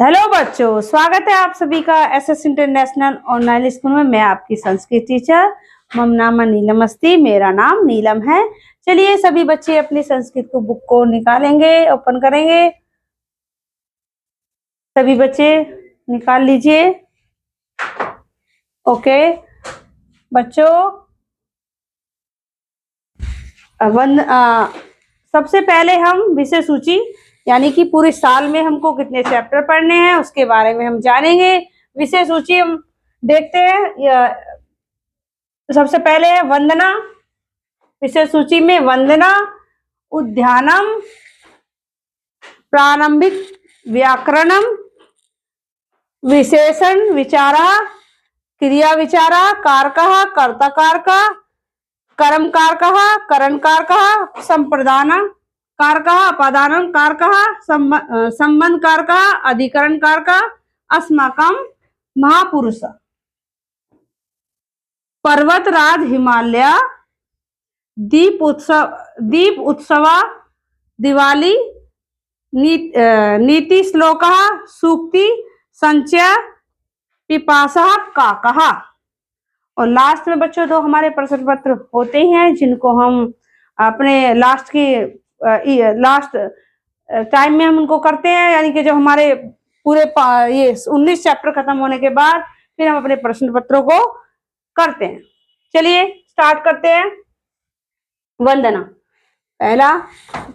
Hello बच्चों, स्वागत है आप सभी का एसएस इंटरनेशनल ऑनलाइन स्कूल में। मैं आपकी संस्कृत टीचर मम नाम नीलमस्ती, मेरा नाम नीलम है। चलिए सभी बच्चे अपनी संस्कृत को बुक को निकालेंगे, ओपन करेंगे। सभी बच्चे निकाल लीजिए। ओके बच्चों, सबसे पहले हम विषय सूची यानी कि पूरे साल में हमको कितने चैप्टर पढ़ने हैं उसके बारे में हम जानेंगे। विषय सूची हम देखते हैं। सबसे पहले है वंदना। विषय सूची में वंदना, उद्यानम, प्रारंभिक व्याकरणम, विशेषण विचारा, क्रिया विचारा, कारकः कर्ता कारकः, कर्म कारकः करण कारकः, संप्रदान कारकः अपादान कारकः, संबंध कारकः अधिकरण कारकः, अस्माकं महापुरुष, पर्वतराज हिमालय, दीप उत्सव, दिवाली, नीति श्लोक, सूक्ति, संचय, पिपासा काकः। और लास्ट में बच्चों दो हमारे प्रश्न पत्र होते हैं जिनको हम अपने लास्ट टाइम में हम उनको करते हैं, यानी कि जब हमारे पूरे ये 19 चैप्टर खत्म होने के बाद फिर हम अपने प्रश्न पत्रों को करते हैं। चलिए स्टार्ट करते हैं। वंदना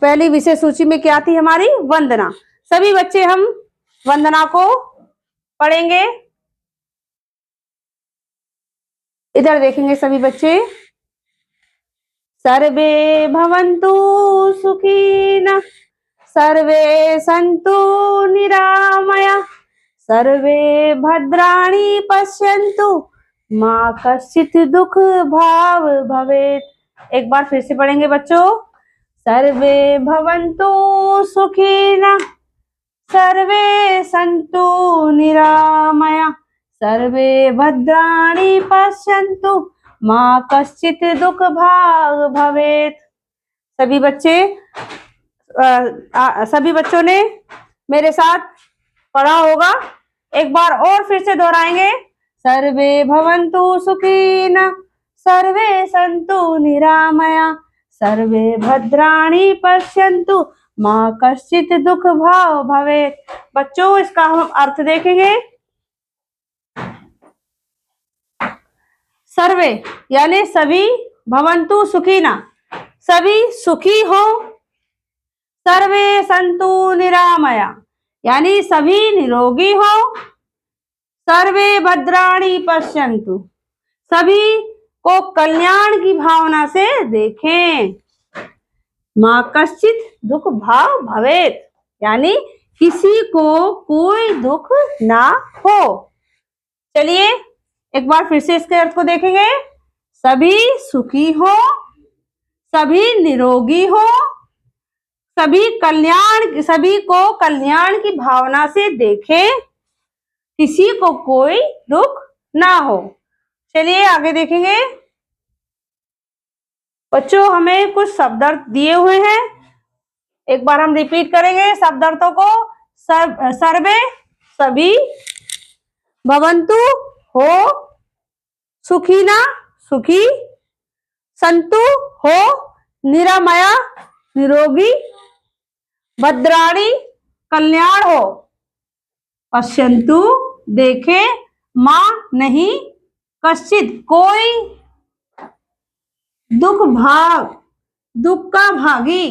पहली विषय सूची में क्या थी हमारी? वंदना। सभी बच्चे हम वंदना को पढ़ेंगे। इधर देखेंगे सभी बच्चे। सर्वे भवन्तु सुखिनः, सर्वे सन्तु निरामया, सर्वे भद्राणि पश्यन्तु, मा कश्चित् दुख भाव भवेत्। एक बार फिर से पढ़ेंगे बच्चों। सर्वे भवन्तु सुखिनः, सर्वे सन्तु निरामया, सर्वे भद्राणि पश्यन्तु, मा कश्चित् दुख भाग भवेत्। सभी बच्चों ने मेरे साथ पढ़ा होगा। एक बार और फिर से दोहराएंगे। सर्वे भवन्तु सुखिनः, सर्वे सन्तु निरामया, सर्वे भद्राणि पश्यन्तु, मा कश्चित् दुख भाव भवेत्। बच्चों इसका हम अर्थ देखेंगे। सर्वे यानी सभी, भवन्तु सुखिनः सभी सुखी हो, सर्वे सन्तु निरामया यानी सभी निरोगी हो, सर्वे भद्राणि पश्यन्तु सभी को कल्याण की भावना से देखें, मा कश्चित् दुख भाव भवेत् यानी किसी को कोई दुख ना हो। चलिए एक बार फिर से इसके अर्थ को देखेंगे। सभी सुखी हो, सभी निरोगी हो, सभी को कल्याण की भावना से देखें, किसी को कोई दुख ना हो। चलिए आगे देखेंगे। बच्चों हमें कुछ शब्दार्थ दिए हुए हैं, एक बार हम रिपीट करेंगे शब्दार्थों को। सर्वे सभी, भवन्तु हो, सुखिना सुखी, संतु हो निरामया निरोगी, भद्राणि कल्याण हो, पश्यन्तु देखे, मां नहीं, कश्चित कोई, दुख का भागी,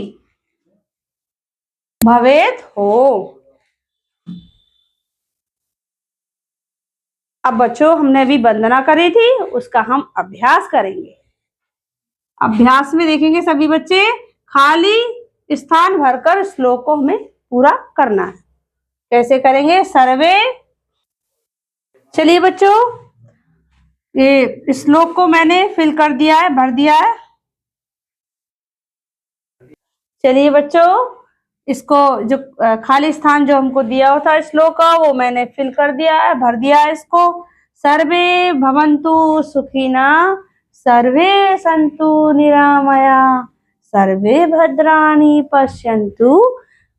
भवेत हो। अब बच्चों हमने अभी वंदना करी थी, उसका हम अभ्यास करेंगे। अभ्यास में देखेंगे सभी बच्चे, खाली स्थान भरकर श्लोक को हमें पूरा करना है। कैसे करेंगे? सर्वे। चलिए बच्चों ये श्लोक को मैंने फिल कर दिया है, भर दिया है। चलिए बच्चों इसको जो खाली स्थान जो हमको दिया हुआ था श्लोक का वो मैंने फिल कर दिया है, भर दिया है इसको। सर्वे भवन्तु सुखिनः, सर्वे सन्तु निरामया, सर्वे भद्राणि पश्यन्तु,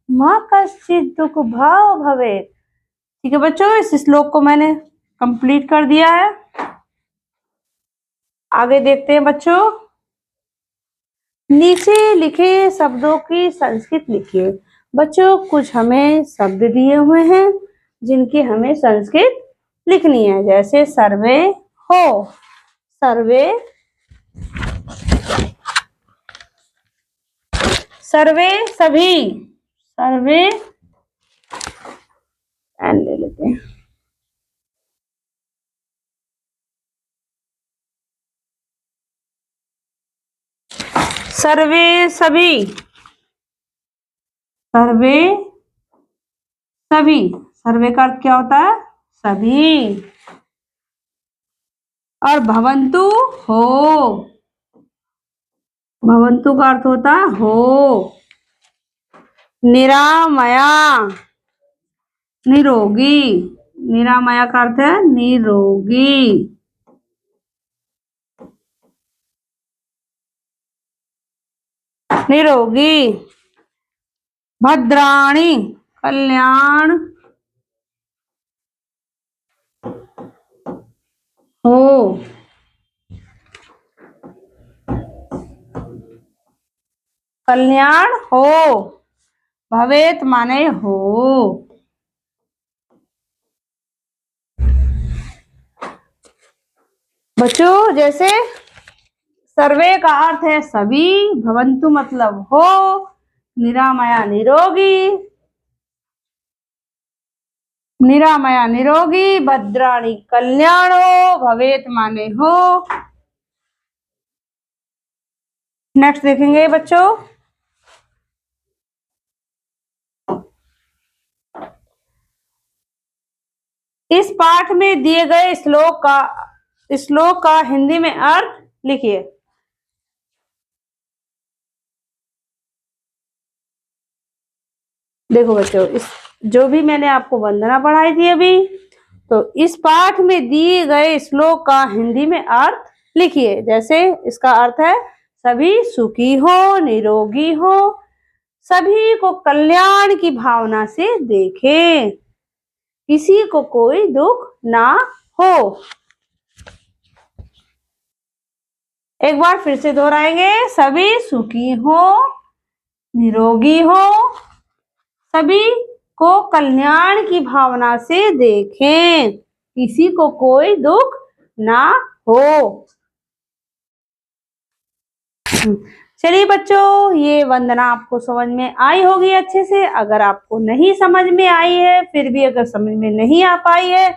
मा कश्चित् दुख भाव भवेत्। ठीक है बच्चों, इस श्लोक को मैंने कंप्लीट कर दिया है। आगे देखते हैं बच्चों। नीचे लिखे शब्दों की संस्कृत लिखिए। बच्चों कुछ हमें शब्द दिए हुए हैं जिनकी हमें संस्कृत लिखनी है, जैसे सर्वे हो, सर्वे, सर्वे सभी, सर्वे, एंड ले लेते हैं, सर्वे सभी, सर्वे सभी, सर्वे का अर्थ क्या होता है? सभी। और भवन्तु हो, भवन्तु का अर्थ होता है हो। निरामया, निरोगी, निरामया का अर्थ है निरोगी। निरोगी। भद्राणी, कल्याण हो, कल्याण हो, भवेत माने हो। बच्चों जैसे सर्वे का अर्थ है सभी, भवन्तु मतलब हो, निरामया निरोगी, निरामया निरोगी, भद्राणी कल्याण हो, भवेत माने हो। नेक्स्ट देखेंगे बच्चों। इस पाठ में दिए गए श्लोक का हिंदी में अर्थ लिखिए। देखो बच्चों, इस जो भी मैंने आपको वंदना पढ़ाई थी अभी, तो इस पाठ में दिए गए श्लोक का हिंदी में अर्थ लिखिए। जैसे इसका अर्थ है सभी सुखी हो, निरोगी हो, सभी को कल्याण की भावना से देखें, किसी को कोई दुख ना हो। एक बार फिर से दोहराएंगे, सभी सुखी हो, निरोगी हो, सभी को कल्याण की भावना से देखें, किसी को कोई दुख ना हो। चलिए बच्चों, ये वंदना आपको समझ में आई होगी अच्छे से। अगर आपको नहीं समझ में आई है, फिर भी अगर समझ में नहीं आ पाई है,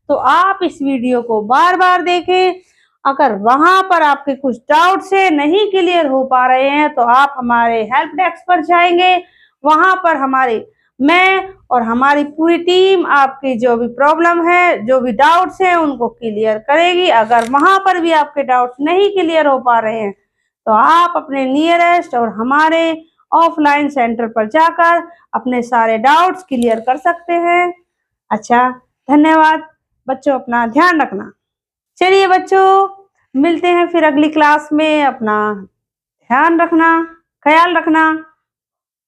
तो आप इस वीडियो को बार बार देखें। अगर वहां पर आपके कुछ डाउट्स है, नहीं क्लियर हो पा रहे हैं, तो आप हमारे हेल्प डेस्क पर जाएंगे। वहां पर मैं और हमारी पूरी टीम आपकी जो भी प्रॉब्लम है, जो भी डाउट्स हैं, उनको क्लियर करेगी। अगर वहां पर भी आपके डाउट्स नहीं क्लियर हो पा रहे हैं, तो आप अपने नियरेस्ट और हमारे ऑफलाइन सेंटर पर जाकर अपने सारे डाउट्स क्लियर कर सकते हैं। अच्छा, धन्यवाद बच्चों, अपना ध्यान रखना। चलिए बच्चों, मिलते हैं फिर अगली क्लास में। अपना ध्यान रखना, ख्याल रखना।